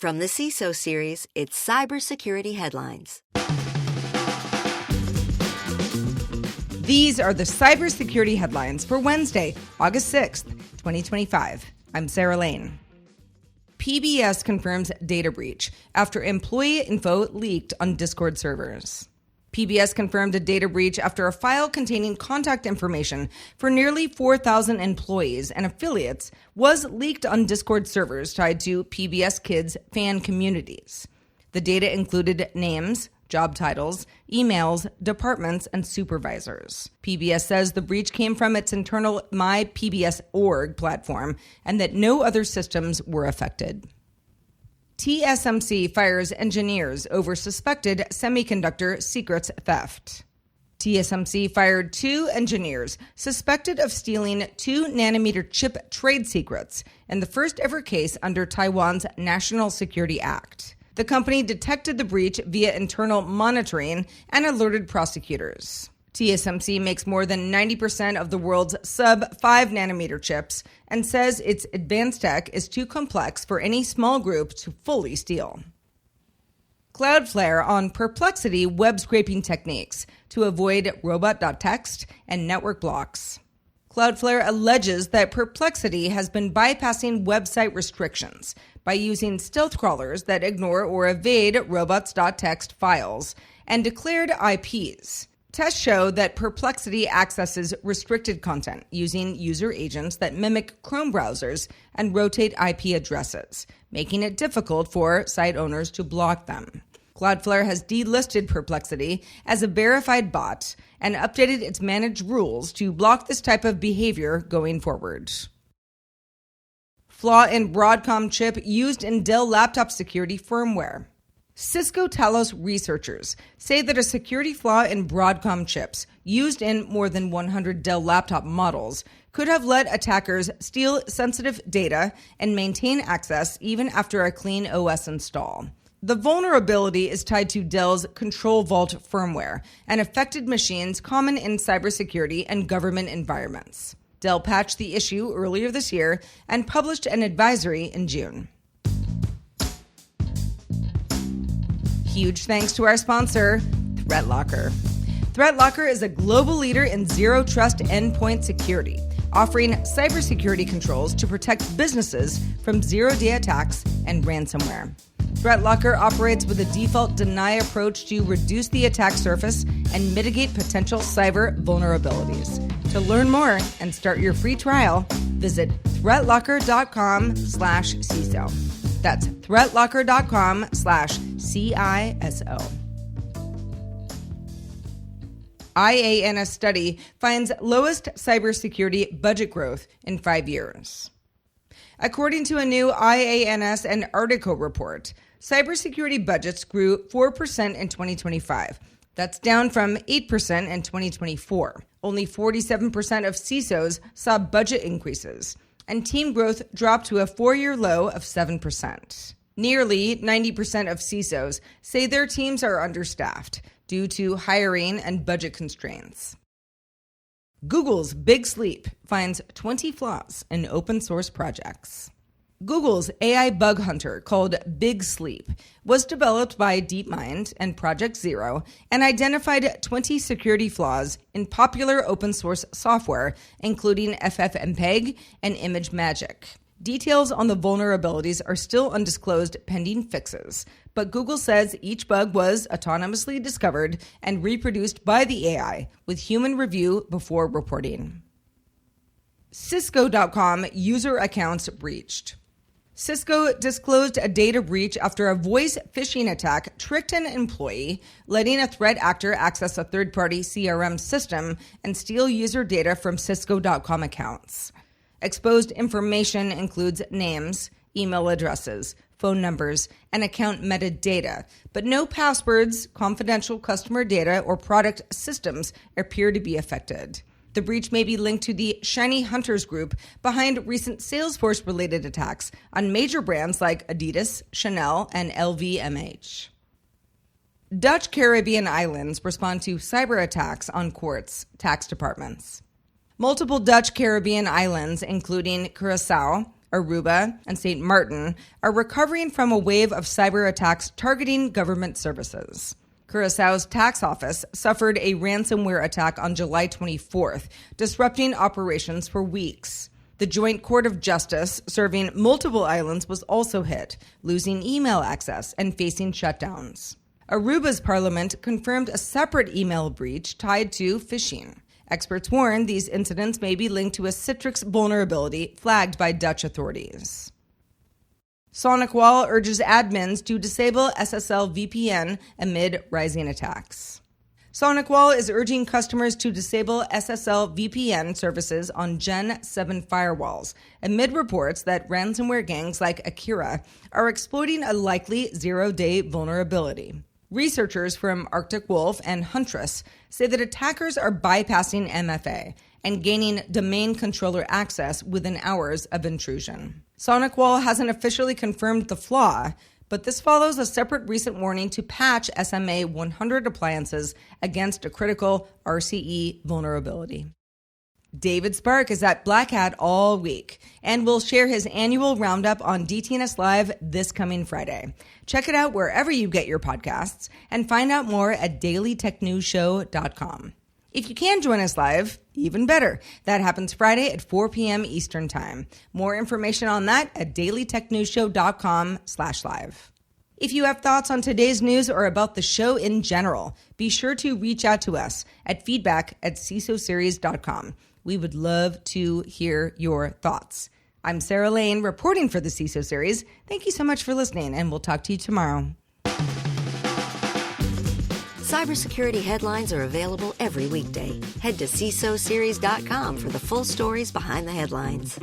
From the CISO series, it's Cybersecurity Headlines. These are the cybersecurity headlines for Wednesday, August 6th, 2025. I'm Sarah Lane. PBS confirms data breach after employee info leaked on Discord servers. PBS confirmed a data breach after a file containing contact information for nearly 4,000 employees and affiliates was leaked on Discord servers tied to PBS Kids fan communities. The data included names, job titles, emails, departments, and supervisors. PBS says the breach came from its internal MyPBS.org platform and that no other systems were affected. TSMC fires engineers over suspected semiconductor secrets theft. TSMC fired 2 engineers suspected of stealing 2-nanometer chip trade secrets in the first ever case under Taiwan's National Security Act. The company detected the breach via internal monitoring and alerted prosecutors. TSMC makes more than 90% of the world's sub-5-nanometer chips and says its advanced tech is too complex for any small group to fully steal. Cloudflare on Perplexity web scraping techniques to avoid robot.txt and network blocks. Cloudflare alleges that Perplexity has been bypassing website restrictions by using stealth crawlers that ignore or evade robots.txt files and declared IPs. Tests show that Perplexity accesses restricted content using user agents that mimic Chrome browsers and rotate IP addresses, making it difficult for site owners to block them. Cloudflare has delisted Perplexity as a verified bot and updated its managed rules to block this type of behavior going forward. Flaw in Broadcom chip used in Dell laptop security firmware. Cisco Talos researchers say that a security flaw in Broadcom chips used in more than 100 Dell laptop models could have let attackers steal sensitive data and maintain access even after a clean OS install. The vulnerability is tied to Dell's Control Vault firmware and affected machines common in cybersecurity and government environments. Dell patched the issue earlier this year and published an advisory in June. Huge thanks to our sponsor, ThreatLocker. ThreatLocker is a global leader in zero-trust endpoint security, offering cybersecurity controls to protect businesses from zero-day attacks and ransomware. ThreatLocker operates with a default deny approach to reduce the attack surface and mitigate potential cyber vulnerabilities. To learn more and start your free trial, visit threatlocker.com/CISO. That's threatlocker.com/CISO. IANS study finds lowest cybersecurity budget growth in 5 years. According to a new IANS and Artico report, cybersecurity budgets grew 4% in 2025. That's down from 8% in 2024. Only 47% of CISOs saw budget increases, and team growth dropped to a 4-year low of 7%. Nearly 90% of CISOs say their teams are understaffed due to hiring and budget constraints. Google's Big Sleep finds 20 flaws in open source projects. Google's AI bug hunter called Big Sleep was developed by DeepMind and Project Zero and identified 20 security flaws in popular open source software, including FFmpeg and ImageMagick. Details on the vulnerabilities are still undisclosed pending fixes, but Google says each bug was autonomously discovered and reproduced by the AI with human review before reporting. Cisco.com user accounts breached. Cisco disclosed a data breach after a voice phishing attack tricked an employee, letting a threat actor access a third-party CRM system and steal user data from Cisco.com accounts. Exposed information includes names, email addresses, phone numbers, and account metadata, but no passwords, confidential customer data, or product systems appear to be affected. The breach may be linked to the Shiny Hunters group behind recent Salesforce-related attacks on major brands like Adidas, Chanel, and LVMH. Dutch Caribbean islands respond to cyber attacks on courts, tax departments. Multiple Dutch Caribbean islands, including Curaçao, Aruba, and St. Martin are recovering from a wave of cyber attacks targeting government services. Curaçao's tax office suffered a ransomware attack on July 24th, disrupting operations for weeks. The Joint Court of Justice, serving multiple islands, was also hit, losing email access and facing shutdowns. Aruba's parliament confirmed a separate email breach tied to phishing. Experts warn these incidents may be linked to a Citrix vulnerability flagged by Dutch authorities. SonicWall urges admins to disable SSL VPN amid rising attacks. SonicWall is urging customers to disable SSL VPN services on Gen 7 firewalls amid reports that ransomware gangs like Akira are exploiting a likely zero-day vulnerability. Researchers from Arctic Wolf and Huntress say that attackers are bypassing MFA and gaining domain controller access within hours of intrusion. SonicWall hasn't officially confirmed the flaw, but this follows a separate recent warning to patch SMA 100 appliances against a critical RCE vulnerability. David Spark is at Black Hat all week and will share his annual roundup on DTNS Live this coming Friday. Check it out wherever you get your podcasts and find out more at dailytechnewsshow.com. If you can join us live, even better. That happens Friday at 4 p.m. Eastern Time. More information on that at dailytechnewsshow.com/live. If you have thoughts on today's news or about the show in general, be sure to reach out to us at feedback@cisoseries.com. We would love to hear your thoughts. I'm Sarah Lane reporting for the CISO Series. Thank you so much for listening, and we'll talk to you tomorrow. Cybersecurity headlines are available every weekday. Head to CISOseries.com for the full stories behind the headlines.